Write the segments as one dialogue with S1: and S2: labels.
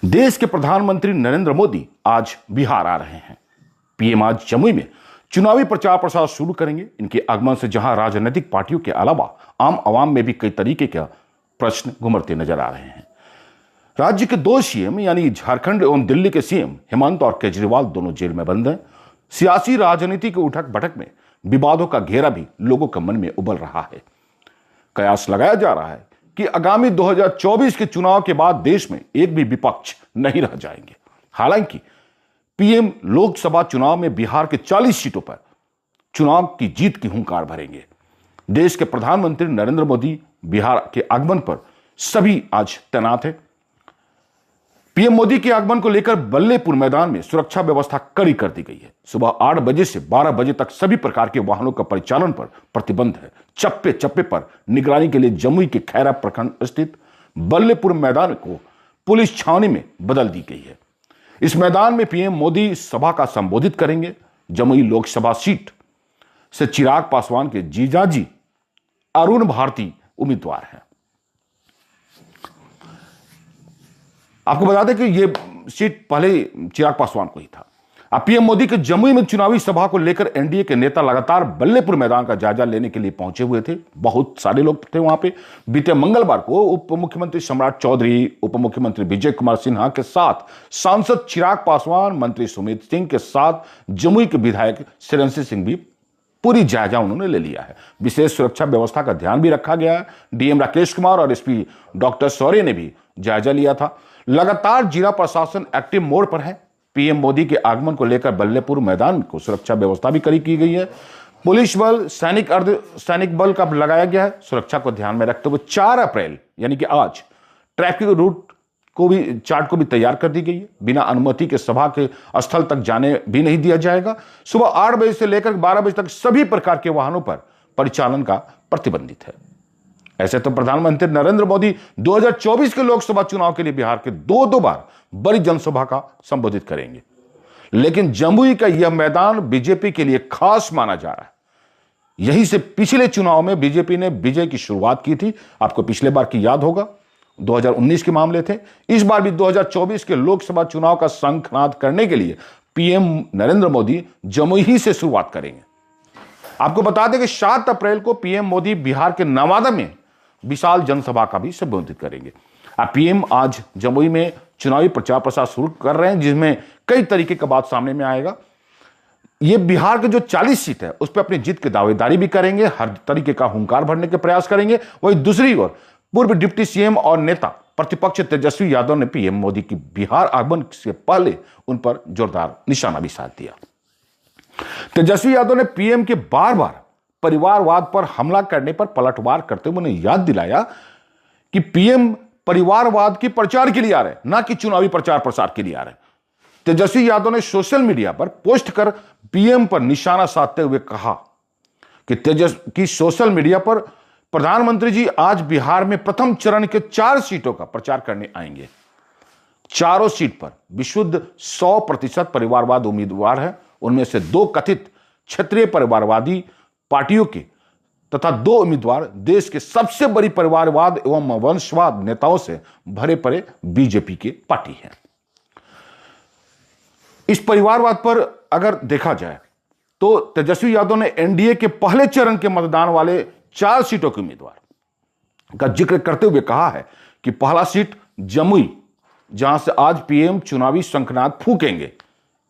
S1: देश के प्रधानमंत्री नरेंद्र मोदी आज बिहार आ रहे हैं। पीएम आज जमुई में चुनावी प्रचार प्रसार शुरू करेंगे। इनके आगमन से जहां राजनीतिक पार्टियों के अलावा आम आवाम में भी कई तरीके के प्रश्न घुमरते नजर आ रहे हैं। राज्य के दो सीएम यानी झारखंड एवं दिल्ली के सीएम हेमंत और केजरीवाल दोनों जेल में बंद हैं। सियासी राजनीति के उठक बैठक में विवादों का घेरा भी लोगों के मन में उबल रहा है। कयास लगाया जा रहा है कि आगामी 2024 के चुनाव के बाद देश में एक भी विपक्ष नहीं रह जाएंगे। हालांकि पीएम लोकसभा चुनाव में बिहार के 40 सीटों पर चुनाव की जीत की हुंकार भरेंगे। देश के प्रधानमंत्री नरेंद्र मोदी बिहार के आगमन पर सभी आज तैनात हैं। पीएम मोदी के आगमन को लेकर बल्लेपुर मैदान में सुरक्षा व्यवस्था कड़ी कर दी गई है। सुबह 8 बजे से 12 बजे तक सभी प्रकार के वाहनों का परिचालन पर प्रतिबंध है। चप्पे चप्पे पर निगरानी के लिए जमुई के खैरा प्रखंड स्थित बल्लेपुर मैदान को पुलिस छावनी में बदल दी गई है। इस मैदान में पीएम मोदी सभा का संबोधित करेंगे। जमुई लोकसभा सीट से चिराग पासवान के जीजाजी अरुण भारती उम्मीदवार हैं। आपको बता दें कि यह सीट पहले चिराग पासवान को ही था। अब पीएम मोदी के जमुई में चुनावी सभा को लेकर एनडीए के नेता लगातार बल्लेपुर मैदान का जायजा लेने के लिए पहुंचे हुए थे। बहुत सारे लोग थे वहां पे। बीते मंगलवार को उप मुख्यमंत्री सम्राट चौधरी, उप मुख्यमंत्री विजय कुमार सिन्हा के साथ सांसद चिराग पासवान, मंत्री सुमित सिंह के साथ जमुई के विधायक सिरंसी सिंह भी पूरी जायजा उन्होंने ले लिया है। विशेष सुरक्षा व्यवस्था का ध्यान भी रखा गया है। डीएम राकेश कुमार और एसपी डॉक्टर शौर्य ने भी जायजा लिया था। लगातार जिला प्रशासन एक्टिव मोड पर है। पीएम मोदी के आगमन को लेकर बल्लेपुर मैदान को सुरक्षा व्यवस्था भी कड़ी की गई है। पुलिस बल, सैनिक, अर्धसैनिक बल का लगाया गया है। सुरक्षा को ध्यान में रखते हुए 4 अप्रैल यानी कि आज ट्रैफिक रूट को भी चार्ट को भी तैयार कर दी गई है। बिना अनुमति के सभा के स्थल तक जाने भी नहीं दिया जाएगा। सुबह 8 बजे से लेकर 12 बजे तक सभी प्रकार के वाहनों पर परिचालन का प्रतिबंधित है। ऐसे तो प्रधानमंत्री नरेंद्र मोदी 2024 के लोकसभा चुनाव के लिए बिहार के दो बार बड़ी जनसभा का संबोधित करेंगे, लेकिन जमुई का यह मैदान बीजेपी के लिए खास माना जा रहा है। यहीं से पिछले चुनाव में बीजेपी ने विजय की शुरुआत की थी। आपको पिछले बार की याद होगा, 2019 के मामले थे। इस बार भी 2024 के लोकसभा चुनाव का शंखनाद करने के लिए पीएम नरेंद्र मोदी जमुई ही से शुरुआत करेंगे। आपको बता दें कि 7 अप्रैल को पीएम मोदी बिहार के नवादा में विशाल जनसभा का भी संबोधित करेंगे। अब पीएम आज जमुई में चुनावी प्रचार प्रसार शुरू कर रहे हैं, जिसमें कई तरीके का बात सामने में आएगा। ये बिहार के जो 40 सीट है उस पर अपनी जीत की दावेदारी भी करेंगे। हर तरीके का हुंकार भरने के प्रयास करेंगे। वही दूसरी ओर पूर्व डिप्टी सीएम और नेता प्रतिपक्ष तेजस्वी यादव ने पीएम मोदी की बिहार आगमन से पहले उन पर जोरदार निशाना भी साध दिया। तेजस्वी यादव ने पीएम के बार बार परिवारवाद पर हमला करने पर पलटवार करते हुए उन्हें याद दिलाया कि पीएम परिवारवाद के प्रचार के लिए आ रहे हैं, ना कि चुनावी प्रचार प्रसार के लिए आ रहे हैं। तेजस्वी यादव ने सोशल मीडिया पर पोस्ट कर पीएम पर निशाना साधते हुए कहा कि सोशल मीडिया पर प्रधानमंत्री जी आज बिहार में प्रथम चरण के 4 सीटों का प्रचार करने आएंगे। चारों सीट पर विशुद्ध 100% परिवारवाद उम्मीदवार है। उनमें से 2 कथित क्षेत्रीय परिवारवादी पार्टियों के तथा 2 उम्मीदवार देश के सबसे बड़ी परिवारवाद एवं वंशवाद नेताओं से भरे पड़े बीजेपी के पार्टी हैं। इस परिवारवाद पर अगर देखा जाए तो तेजस्वी यादव ने एनडीए के पहले चरण के मतदान वाले 4 सीटों के उम्मीदवार का जिक्र करते हुए कहा है कि पहला सीट जमुई, जहां से आज पीएम चुनावी शंखनाद फूकेंगे।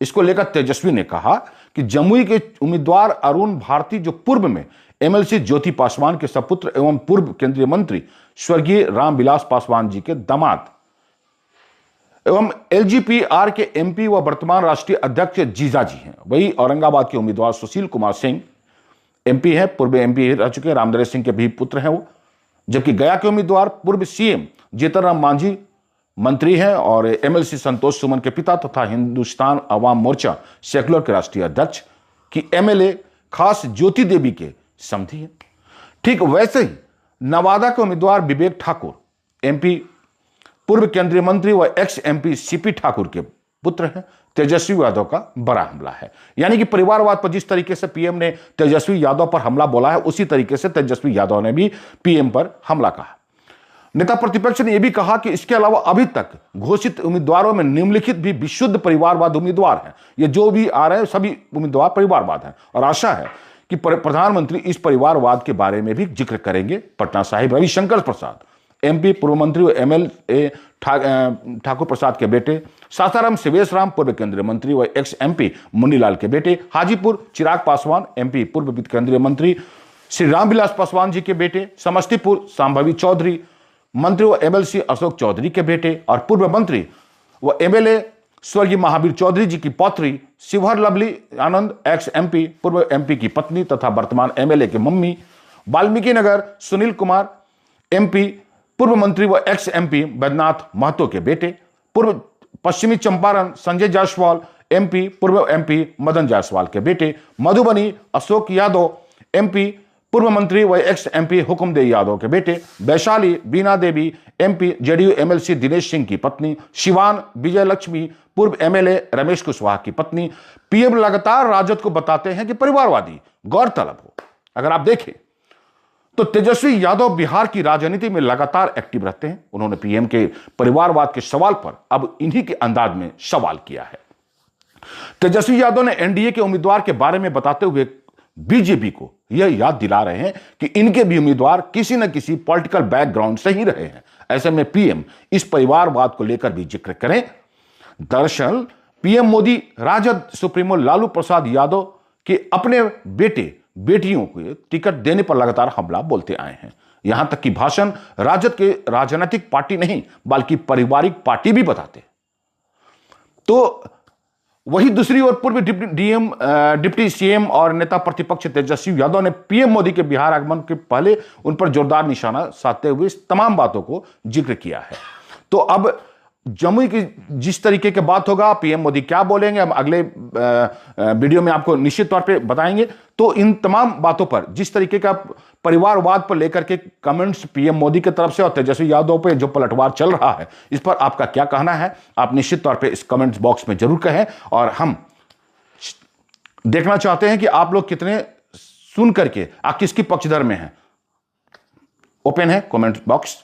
S1: इसको लेकर तेजस्वी ने कहा कि जमुई के उम्मीदवार अरुण भारती, जो पूर्व में एमएलसी ज्योति पासवान के सपुत्र एवं पूर्व केंद्रीय मंत्री स्वर्गीय रामविलास पासवान जी के दामाद एवं एलजीपीआर के एमपी व वर्तमान राष्ट्रीय अध्यक्ष जीजाजी हैं। वही औरंगाबाद के उम्मीदवार सुशील कुमार सिंह एमपी है, पूर्व एमपी रह चुके रामदरे सिंह के भी पुत्र हैं वो। जबकि गया के उम्मीदवार पूर्व सीएम जीतन राम मांझी मंत्री हैं और एमएलसी संतोष सुमन के पिता तथा हिंदुस्तान अवाम मोर्चा सेकुलर के राष्ट्रीय अध्यक्ष की एमएलए खास ज्योति देवी के समधी हैं। ठीक वैसे ही नवादा के उम्मीदवार विवेक ठाकुर एमपी, पूर्व केंद्रीय मंत्री व एक्स एमपी सीपी ठाकुर के पुत्र हैं। तेजस्वी यादव का बड़ा हमला है। यानी कि परिवारवाद पर जिस तरीके से पीएम ने तेजस्वी यादव पर हमला बोला है, उसी तरीके से तेजस्वी यादव ने भी पीएम पर हमला कहा। नेता प्रतिपक्ष ने यह भी कहा कि इसके अलावा अभी तक घोषित उम्मीदवारों में निम्नलिखित भी विशुद्ध परिवारवाद उम्मीदवार हैं। ये जो भी आ रहे हैं सभी उम्मीदवार परिवारवाद हैं और आशा है कि प्रधानमंत्री इस परिवारवाद के बारे में भी जिक्र करेंगे। पटना साहिब रविशंकर प्रसाद एमपी पूर्व मंत्री और एमएलए ठाकुर प्रसाद के बेटे, सासाराम शिवेश राम पूर्व केंद्रीय मंत्री व एक्स एमपी मुन्नीलाल के बेटे, हाजीपुर चिराग पासवान एमपी पूर्व वित्त केंद्रीय मंत्री श्री रामविलास पासवान जी के बेटे, समस्तीपुर सांभवी चौधरी मंत्री व एमएलसी अशोक चौधरी के बेटे और पूर्व मंत्री व एमएलए स्वर्गीय महावीर चौधरी जी की पौत्री शिवहर लवली आनंद एक्स एमपी पूर्व एमपी की पत्नी तथा वर्तमान एमएलए के मम्मी, वाल्मीकि नगर सुनील कुमार एमपी पूर्व मंत्री व एक्स एमपी बैद्यनाथ महतो के बेटे, पूर्व पश्चिमी चंपारण संजय जायसवाल एमपी पूर्व एमपी मदन जायसवाल के बेटे, मधुबनी अशोक यादव एमपी पूर्व मंत्री व एक्स एमपी हुकुमदेव यादव के बेटे, Vaishali Bina Devi MP JDU MLC Dinesh Singh की पत्नी, शिवान विजय लक्ष्मी पूर्व एमएलए रमेश कुशवाहा की पत्नी। पीएम लगातार राजद को बताते हैं कि परिवारवादी। गौरतलब हो, अगर आप देखें तो तेजस्वी यादव बिहार की राजनीति में लगातार एक्टिव रहते हैं। उन्होंने पीएम के परिवारवाद के सवाल पर अब इन्हीं के अंदाज में सवाल किया है। तेजस्वी यादव ने एनडीए के उम्मीदवार के बारे में बताते हुए बीजेपी को यह याद दिला रहे हैं कि इनके भी उम्मीदवार किसी न किसी पॉलिटिकल बैकग्राउंड से ही रहे हैं। ऐसे में पीएम इस परिवारवाद को लेकर भी जिक्र करें। दरअसल पीएम मोदी राजद सुप्रीमो लालू प्रसाद यादव के अपने बेटे बेटियों को टिकट देने पर लगातार हमला बोलते आए हैं। यहां तक कि भाषण राजद के राजनीतिक पार्टी नहीं बल्कि पारिवारिक पार्टी भी बताते। तो वही दूसरी ओर पूर्व डिप्टी सीएम और नेता प्रतिपक्ष तेजस्वी यादव ने पीएम मोदी के बिहार आगमन के पहले उन पर जोरदार निशाना साधते हुए इस तमाम बातों को जिक्र किया है। तो अब जमुई की जिस तरीके की बात होगा, पीएम मोदी क्या बोलेंगे, हम अगले वीडियो में आपको निश्चित तौर पे बताएंगे। तो इन तमाम बातों पर जिस तरीके का परिवारवाद पर लेकर के कमेंट्स पीएम मोदी की तरफ से और तेजस्वी यादव पे जो पलटवार चल रहा है, इस पर आपका क्या कहना है, आप निश्चित तौर पे इस कमेंट्स बॉक्स में जरूर कहें। और हम देखना चाहते हैं कि आप लोग कितने सुन करके आप किसकी पक्षधर में हैं। ओपन है कमेंट बॉक्स।